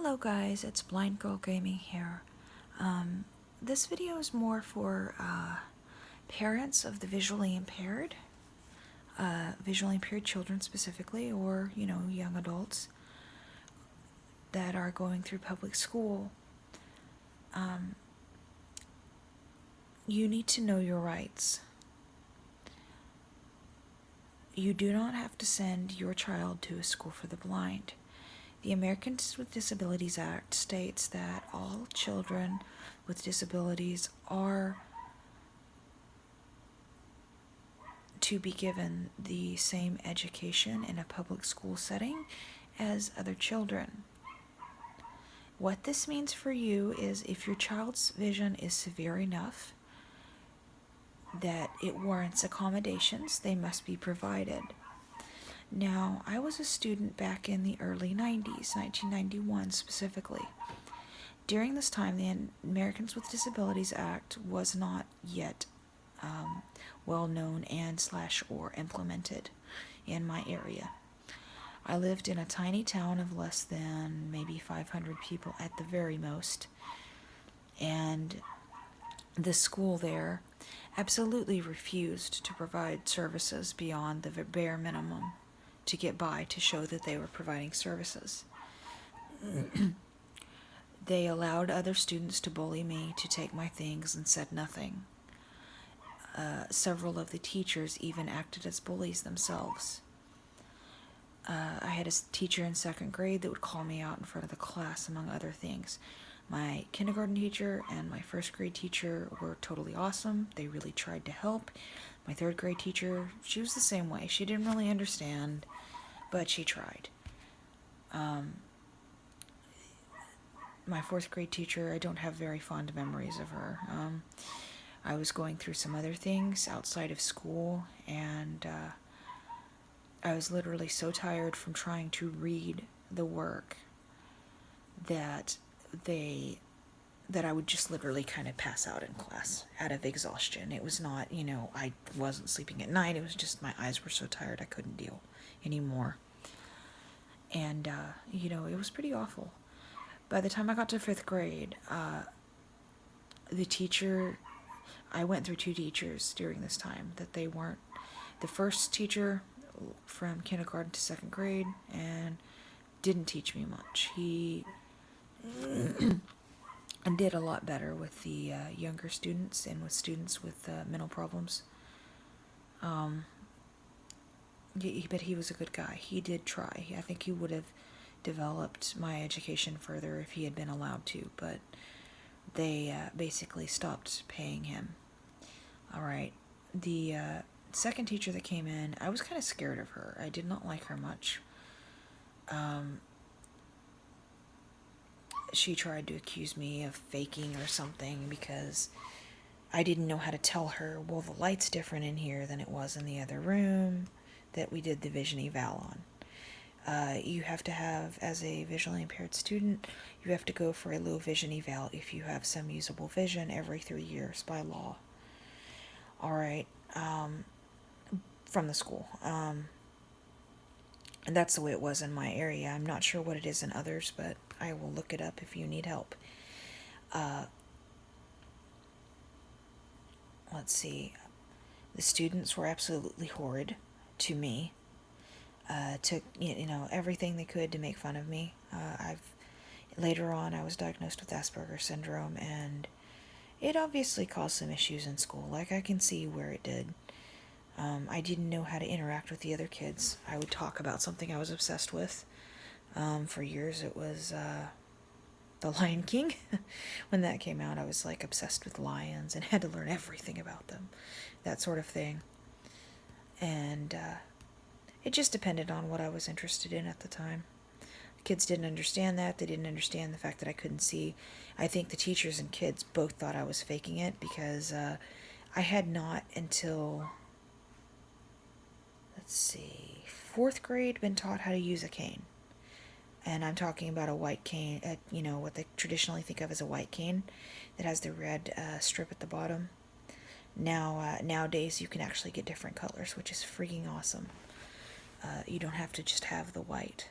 Hello guys, it's Blind Girl Gaming here. This video is more for parents of the visually impaired children specifically, or young adults that are going through public school. You need to know your rights. You do not have to send your child to a school for the blind. The Americans with Disabilities Act states that all children with disabilities are to be given the same education in a public school setting as other children. What this means for you is if your child's vision is severe enough that it warrants accommodations, they must be provided. Now, I was a student back in the early 90s, 1991 specifically. During this time, the Americans with Disabilities Act was not yet well known and/or implemented in my area. I lived in a tiny town of less than maybe 500 people at the very most, and the school there absolutely refused to provide services beyond the bare minimum to get by, to show that they were providing services. They allowed other students to bully me, to take my things, and said nothing. Several of the teachers even acted as bullies themselves. I had a teacher in second grade that would call me out in front of the class, among other things. My kindergarten teacher and my first grade teacher were totally awesome. They really tried to help. My third grade teacher, she was the same way. She didn't really understand, but she tried. My fourth grade teacher, I don't have very fond memories of her. I was going through some other things outside of school, and I was literally so tired from trying to read the work that I would just literally kind of pass out in class out of exhaustion. It was not, I wasn't sleeping at night. It was just my eyes were so tired I couldn't deal anymore. And, it was pretty awful. By the time I got to fifth grade, the teacher, I went through two teachers during this time that they weren't. The first teacher from kindergarten to second grade and didn't teach me much. He did a lot better with the younger students and with students with mental problems. But he was a good guy. He did try. I think he would have developed my education further if he had been allowed to, but they basically stopped paying him. Alright, the second teacher that came in, I was kind of scared of her. I did not like her much. She tried to accuse me of faking or something because I didn't know how to tell her, well, the light's different in here than it was in the other room that we did the vision eval on. You have to have, as a visually impaired student, you have to go for a low vision eval if you have some usable vision every 3 years by law. Alright, from the school. And that's the way it was in my area. I'm not sure what it is in others, but I will look it up if you need help. Let's see. The students were absolutely horrid to me. Took everything they could to make fun of me. Later on I was diagnosed with Asperger's syndrome, and it obviously caused some issues in school. Like, I can see where it did. I didn't know how to interact with the other kids. I would talk about something I was obsessed with. For years it was The Lion King. When that came out, I was like obsessed with lions and had to learn everything about them. That sort of thing. And it just depended on what I was interested in at the time. Kids didn't understand that. They didn't understand the fact that I couldn't see. I think the teachers and kids both thought I was faking it because I had not until, let's see, fourth grade been taught how to use a cane. And I'm talking about a white cane, what they traditionally think of as a white cane that has the red strip at the bottom. Nowadays you can actually get different colors, which is freaking awesome. You don't have to just have the white.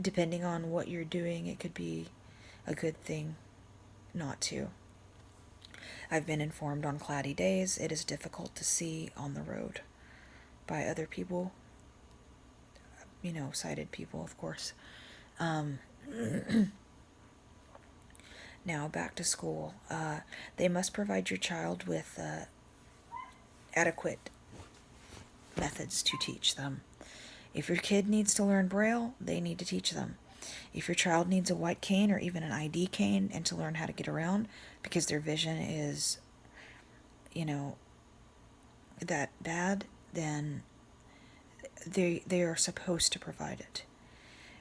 depending on what you're doing, it could be a good thing not to. I've been informed on cloudy days it is difficult to see on the road by other people, sighted people, of course. Now, back to school. They must provide your child with adequate methods to teach them. If your kid needs to learn braille, they need to teach them. If your child needs a white cane or even an ID cane and to learn how to get around because their vision is, that bad, then they are supposed to provide it.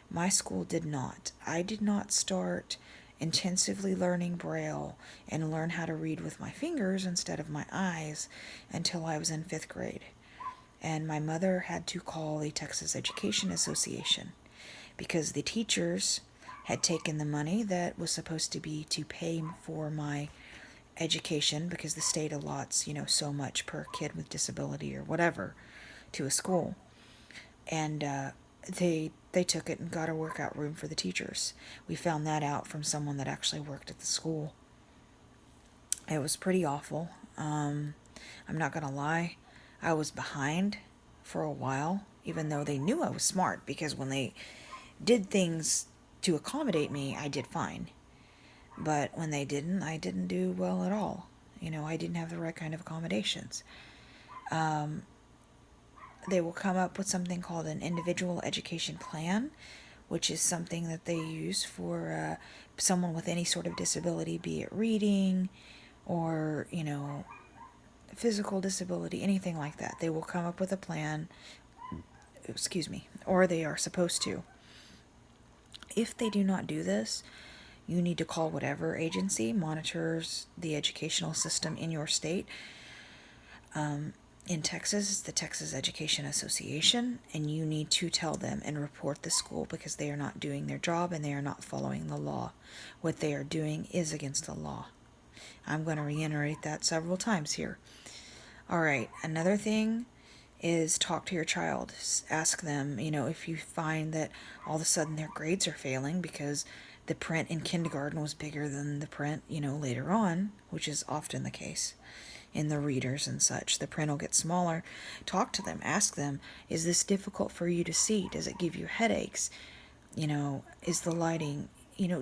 My school did not. I did not start intensively learning braille and learn how to read with my fingers instead of my eyes until I was in 5th grade. And my mother had to call the Texas Education Association because the teachers had taken the money that was supposed to be to pay for my education, because the state allots, so much per kid with disability or whatever to a school. And they took it and got a workout room for the teachers. We found that out from someone that actually worked at the school. It was pretty awful. I'm not going to lie. I was behind for a while, even though they knew I was smart, because when they did things to accommodate me, I did fine. But when they didn't, I didn't do well at all. I didn't have the right kind of accommodations. They will come up with something called an individual education plan, which is something that they use for someone with any sort of disability, be it reading or, physical disability, anything like that. They will come up with a plan, or they are supposed to. If they do not do this, you need to call whatever agency monitors the educational system in your state. In Texas, it's the Texas Education Association, and you need to tell them and report the school because they are not doing their job and they are not following the law. What they are doing is against the law. I'm going to reiterate that several times here. All right, another thing is talk to your child. Ask them, if you find that all of a sudden their grades are failing because the print in kindergarten was bigger than the print, later on, which is often the case in the readers and such. The print will get smaller. Talk to them. Ask them, is this difficult for you to see? Does it give you headaches? Is the lighting,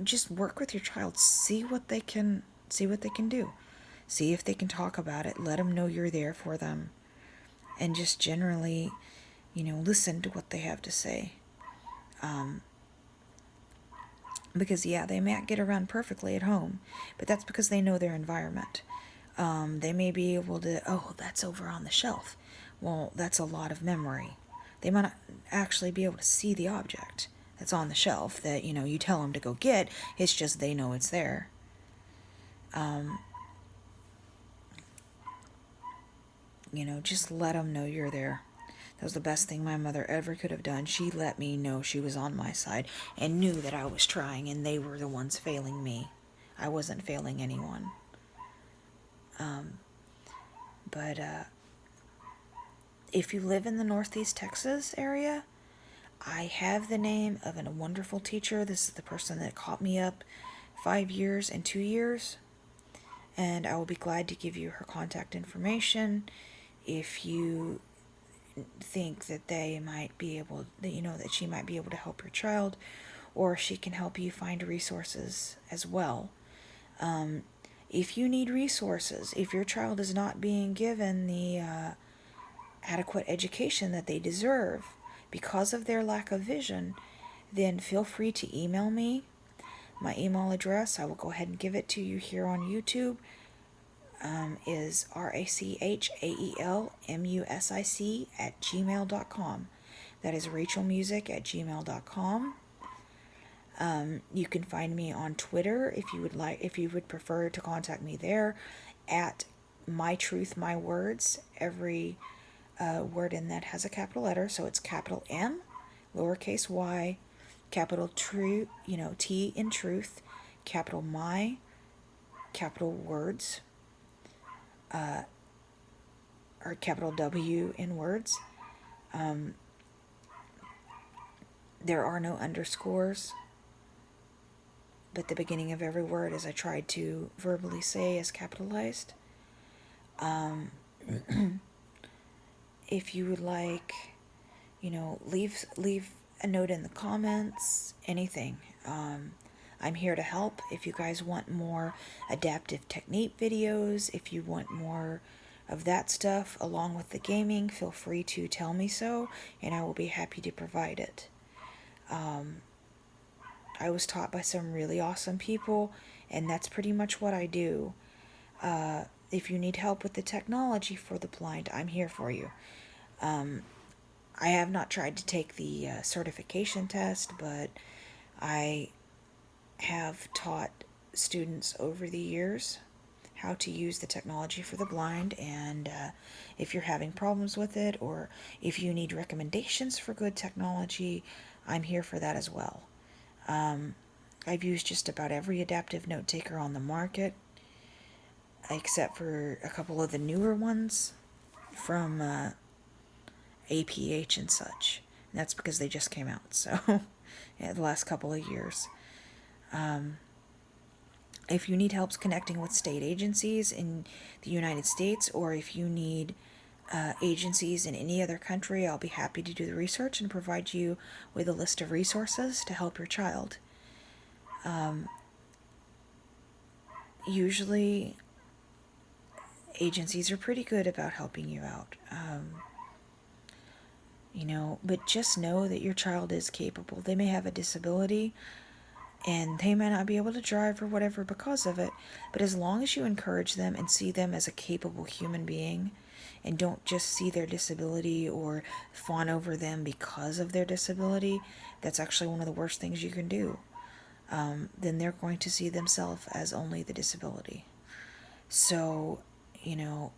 just work with your child. See what they can do. See if they can talk about it. Let them know you're there for them. And just generally, listen to what they have to say. Because, they may not get around perfectly at home, but that's because they know their environment. They may be able to, that's over on the shelf. Well, that's a lot of memory. They might not actually be able to see the object that's on the shelf that, you tell them to go get. It's just they know it's there. Just let them know you're there. That was the best thing my mother ever could have done. She let me know she was on my side and knew that I was trying, and they were the ones failing me. I wasn't failing anyone. But if you live in the Northeast Texas area, I have the name of a wonderful teacher. This is the person that caught me up 5 years and 2 years. And I will be glad to give you her contact information if you think that they might be able, that she might be able to help your child, or she can help you find resources as well. If you need resources, if your child is not being given the adequate education that they deserve because of their lack of vision, then feel free to email me. My email address, I will go ahead and give it to you here on YouTube, is rachelmusic@gmail.com. That is rachelmusic@gmail.com. You can find me on Twitter if you would prefer to contact me there, at My Truth, My Words. Every word in that has a capital letter, so it's capital M, lowercase y, capital T in truth, capital My, capital Words, or capital W in words. There are no underscores, but the beginning of every word, as I tried to verbally say, is capitalized. If you would like, leave a note in the comments, anything. I'm here to help. If you guys want more adaptive technique videos, if you want more of that stuff along with the gaming, feel free to tell me so, and I will be happy to provide it. I was taught by some really awesome people, and that's pretty much what I do. If you need help with the technology for the blind, I'm here for you. I have not tried to take the certification test, but I have taught students over the years how to use the technology for the blind, and if you're having problems with it, or if you need recommendations for good technology, I'm here for that as well. I've used just about every adaptive note taker on the market, except for a couple of the newer ones from APH and such. And that's because they just came out, so yeah, the last couple of years. If you need help connecting with state agencies in the United States, or if you need agencies in any other country, I'll be happy to do the research and provide you with a list of resources to help your child. Usually, agencies are pretty good about helping you out. But just know that your child is capable. They may have a disability, and they may not be able to drive or whatever because of it, but as long as you encourage them and see them as a capable human being, and don't just see their disability or fawn over them because of their disability, that's actually one of the worst things you can do. Then they're going to see themselves as only the disability. So,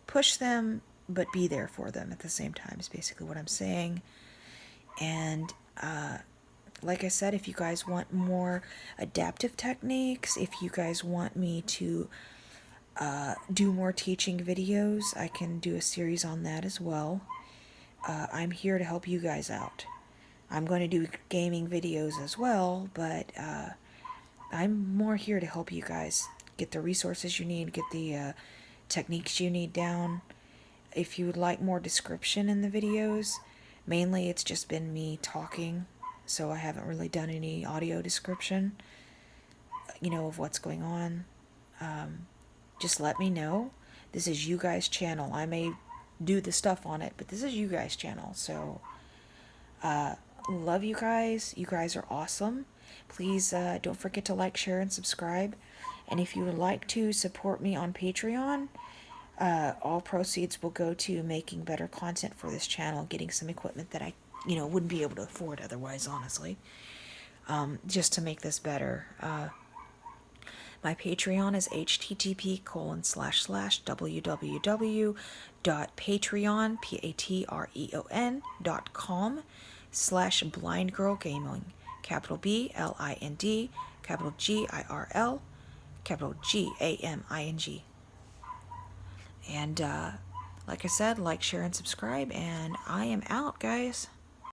push them, but be there for them at the same time is basically what I'm saying. And like I said, if you guys want more adaptive techniques, if you guys want me to do more teaching videos, I can do a series on that as well. I'm here to help you guys out. I'm going to do gaming videos as well, but I'm more here to help you guys get the resources you need, get the techniques you need down. If you would like more description in the videos, mainly it's just been me talking, so I haven't really done any audio description, of what's going on. Just let me know. This is you guys' channel. I may do the stuff on it, but this is you guys' channel, so love you guys. You guys are awesome. Please don't forget to like, share, and subscribe. And if you would like to support me on Patreon, all proceeds will go to making better content for this channel, getting some equipment that I, wouldn't be able to afford otherwise, honestly, just to make this better. My Patreon is http://www.patreon.com/blindgirlgaming, capital BLIND, capital GIRL, capital GAMING. And like I said, like, share, and subscribe, and I am out, guys.